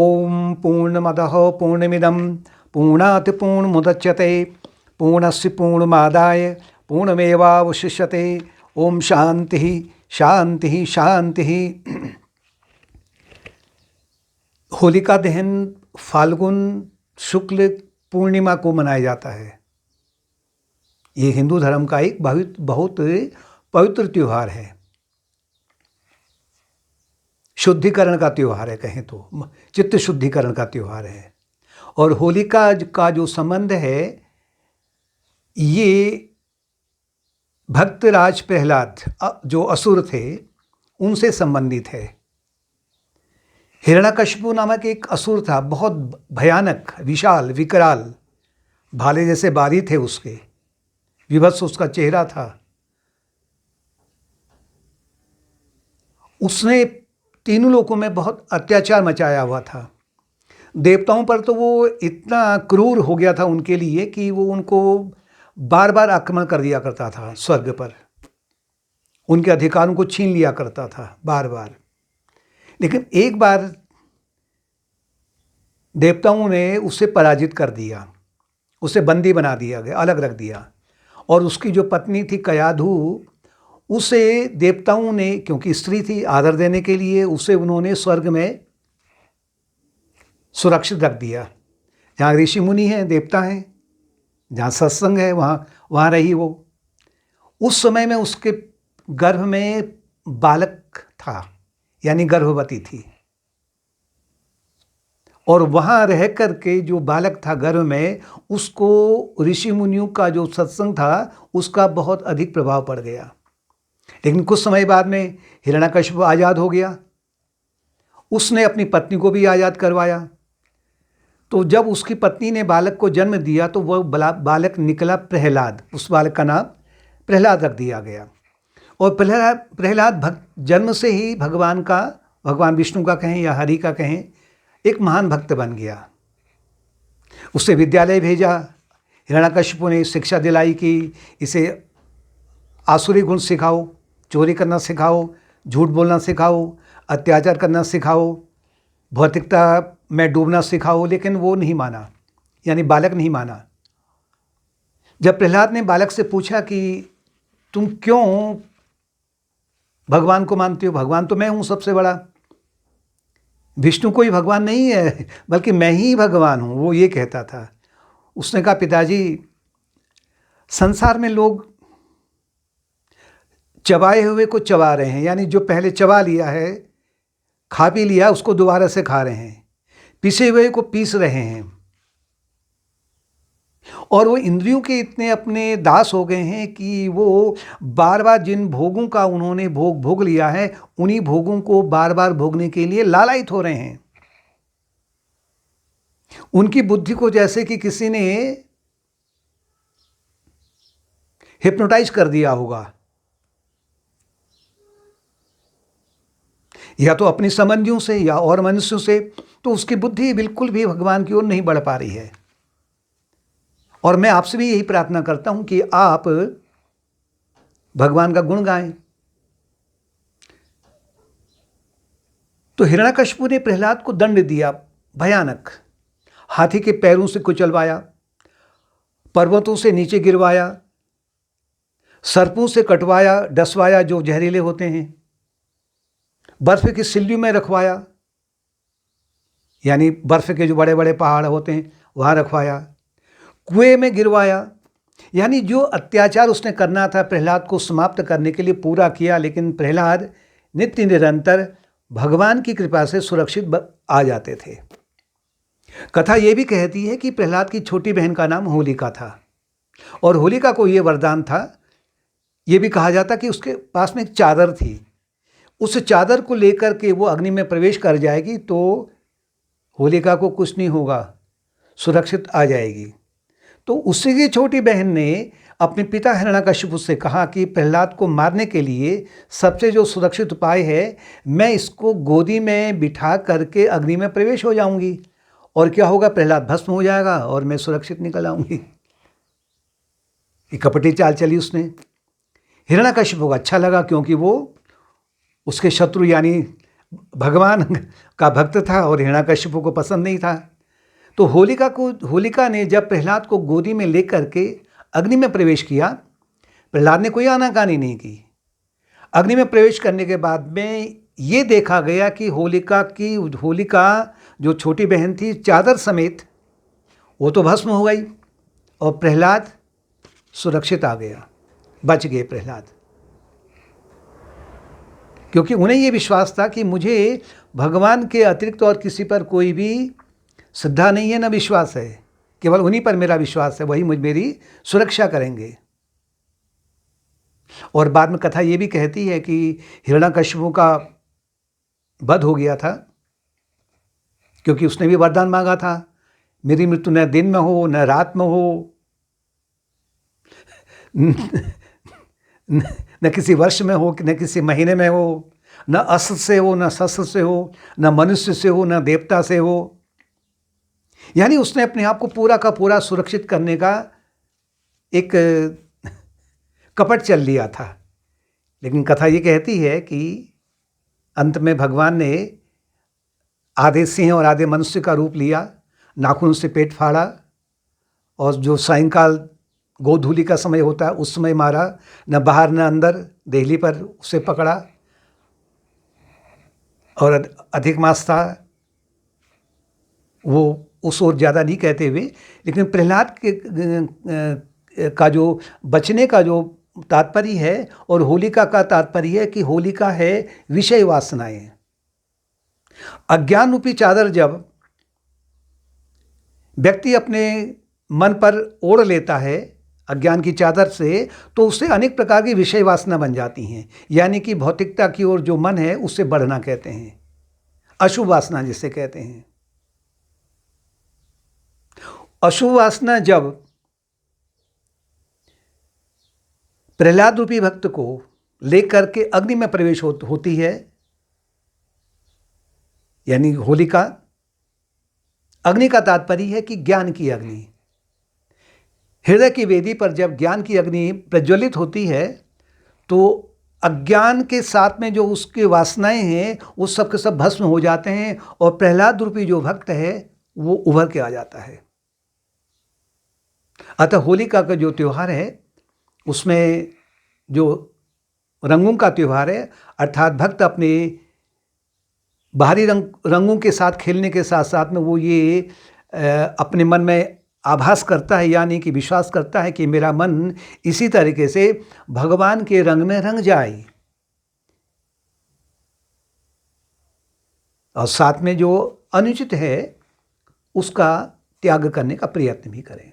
ओम पूर्णमदः पूर्णमिदं पूर्णात् पूर्णमुदच्यते पूर्णस्य पूर्णमादाय पूर्णमेवावशिष्यते। ओम शांति शांति शांति। होलिका दहन फाल्गुन शुक्ल पूर्णिमा को मनाया जाता है। ये हिंदू धर्म का एक बहुत पवित्र त्यौहार है, शुद्धिकरण का त्यौहार है, कहें तो चित्त शुद्धिकरण का त्यौहार है। और होलिका का जो संबंध है ये भक्तराज प्रहलाद जो असुर थे उनसे संबंधित है। हिरण्यकशिपु नामक एक असुर था, बहुत भयानक, विशाल, विकराल, भाले जैसे बारी थे उसके, विभत्स उसका चेहरा था। उसने तीनों लोकों में बहुत अत्याचार मचाया हुआ था। देवताओं पर तो वो इतना क्रूर हो गया था उनके लिए कि वो उनको बार बार आक्रमण कर दिया करता था, स्वर्ग पर उनके अधिकारों को छीन लिया करता था बार बार। लेकिन एक बार देवताओं ने उसे पराजित कर दिया, उसे बंदी बना दिया गया, अलग रख दिया। और उसकी जो पत्नी थी कयाधु, उसे देवताओं ने, क्योंकि स्त्री थी, आदर देने के लिए उसे उन्होंने स्वर्ग में सुरक्षित रख दिया। जहाँ ऋषि मुनि हैं, देवता हैं, जहाँ सत्संग है, वहाँ रही वो। उस समय में उसके गर्भ में बालक था, यानी गर्भवती थी। और वहाँ रह कर के जो बालक था गर्भ में, उसको ऋषि मुनियों का जो सत्संग था उसका बहुत अधिक प्रभाव पड़ गया। लेकिन कुछ समय बाद में हिरण्यकशिपु आज़ाद हो गया। उसने अपनी पत्नी को भी आज़ाद करवाया। तो जब उसकी पत्नी ने बालक को जन्म दिया तो वह बालक निकला प्रहलाद। उस बालक का नाम प्रहलाद रख दिया गया। और प्रहलाद जन्म से ही भगवान विष्णु का कहें या हरि का कहें, एक महान भक्त बन गया। उसे विद्यालय भेजा। हिरण्यकशिपु ने शिक्षा दिलाई कि इसे आसुरी गुण सिखाओ, चोरी करना सिखाओ, झूठ बोलना सिखाओ, अत्याचार करना सिखाओ, भौतिकता में डूबना सिखाओ। लेकिन वो नहीं माना, यानी बालक नहीं माना। जब प्रहलाद ने बालक से पूछा कि तुम क्यों भगवान को मानते हो, भगवान तो मैं हूँ सबसे बड़ा, विष्णु कोई भगवान नहीं है बल्कि मैं ही भगवान हूँ, वो ये कहता था। उसने कहा, पिताजी, संसार में लोग चबाए हुए को चबा रहे हैं, यानी जो पहले चबा लिया है, खा पी लिया, उसको दोबारा से खा रहे हैं, पिसे हुए को पीस रहे हैं। और वो इंद्रियों के इतने अपने दास हो गए हैं कि वो बार बार जिन भोगों का उन्होंने भोग लिया है, उन्हीं भोगों को बार बार भोगने के लिए लालायित हो रहे हैं। उनकी बुद्धि को जैसे कि किसी ने हिप्नोटाइज कर दिया होगा, या तो अपनी संबंधियों से या और मनुष्यों से। तो उसकी बुद्धि बिल्कुल भी भगवान की ओर नहीं बढ़ पा रही है। और मैं आपसे भी यही प्रार्थना करता हूं कि आप भगवान का गुण गाएं। तो हिरण्यकशिपु ने प्रहलाद को दंड दिया, भयानक। हाथी के पैरों से कुचलवाया, पर्वतों से नीचे गिरवाया, सर्पों से कटवाया, डसवाया जो जहरीले होते हैं, बर्फ की सिल्लियों में रखवाया, यानी बर्फ के जो बड़े बड़े पहाड़ होते हैं वहाँ रखवाया, कुएं में गिरवाया। यानी जो अत्याचार उसने करना था प्रहलाद को समाप्त करने के लिए पूरा किया। लेकिन प्रहलाद नित्य निरंतर भगवान की कृपा से सुरक्षित आ जाते थे। कथा ये भी कहती है कि प्रहलाद की छोटी बहन का नाम होलिका था। और होलिका को ये वरदान था, ये भी कहा जाता कि उसके पास में एक चादर थी। उस चादर को लेकर के वो अग्नि में प्रवेश कर जाएगी तो होलिका को कुछ नहीं होगा, सुरक्षित आ जाएगी। तो उसी की छोटी बहन ने अपने पिता हिरण्यकशिपु से कहा कि प्रहलाद को मारने के लिए सबसे जो सुरक्षित उपाय है, मैं इसको गोदी में बिठा करके अग्नि में प्रवेश हो जाऊंगी और क्या होगा, प्रहलाद भस्म हो जाएगा और मैं सुरक्षित निकल आऊंगी। ये कपटी चाल चली उसने। हिरण्यकशिपु को अच्छा लगा, क्योंकि वो उसके शत्रु यानी भगवान का भक्त था और हिरण्याकशिपु को पसंद नहीं था। तो होलिका ने जब प्रहलाद को गोदी में लेकर के अग्नि में प्रवेश किया, प्रहलाद ने कोई आनाकानी नहीं की। अग्नि में प्रवेश करने के बाद में ये देखा गया कि होलिका जो छोटी बहन थी चादर समेत वो तो भस्म हो गई और प्रहलाद सुरक्षित आ गया, बच गए प्रहलाद, क्योंकि उन्हें ये विश्वास था कि मुझे भगवान के अतिरिक्त और किसी पर कोई भी श्रद्धा नहीं है, न विश्वास है, केवल उन्हीं पर मेरा विश्वास है, वही मेरी सुरक्षा करेंगे। और बाद में कथा ये भी कहती है कि हिरण्याकशिपु का वध हो गया था, क्योंकि उसने भी वरदान मांगा था, मेरी मृत्यु न दिन में हो न रात में हो, न किसी वर्ष में हो न किसी महीने में हो, न अस्त्र से हो न शस्त्र से हो, न मनुष्य से हो न देवता से हो। यानी उसने अपने आप को पूरा का पूरा सुरक्षित करने का एक कपट चल लिया था। लेकिन कथा ये कहती है कि अंत में भगवान ने आधे सिंह और आधे मनुष्य का रूप लिया, नाखून से पेट फाड़ा और जो सायंकाल गोधूलि का समय होता है उस समय मारा, न बाहर न अंदर, देहली पर उसे पकड़ा। और अधिक मास था, वो उस ओर ज़्यादा नहीं कहते हुए, लेकिन प्रहलाद का जो बचने का जो तात्पर्य है और होलिका का तात्पर्य है कि होलिका है विषय वासनाएं। अज्ञान रूपी चादर जब व्यक्ति अपने मन पर ओढ़ लेता है अज्ञान की चादर से, तो उससे अनेक प्रकार की विषय वासना बन जाती हैं, यानी कि भौतिकता की ओर जो मन है उससे बढ़ना कहते हैं, अशुभ वासना जिसे कहते हैं। अशुभ वासना जब प्रहलाद रूपी भक्त को लेकर के अग्नि में प्रवेश होती है, यानी होलिका, अग्नि का तात्पर्य है कि ज्ञान की अग्नि। हृदय की वेदी पर जब ज्ञान की अग्नि प्रज्वलित होती है तो अज्ञान के साथ में जो उसके वासनाएं हैं वो सब के सब भस्म हो जाते हैं और प्रहलाद रूपी जो भक्त है वो उभर के आ जाता है। अतः होलिका का जो त्यौहार है उसमें जो रंगों का त्यौहार है, अर्थात भक्त अपने बाहरी रंगों के साथ खेलने के साथ साथ में वो ये अपने मन में आभास करता है, यानी कि विश्वास करता है कि मेरा मन इसी तरीके से भगवान के रंग में रंग जाए, और साथ में जो अनुचित है उसका त्याग करने का प्रयत्न भी करें।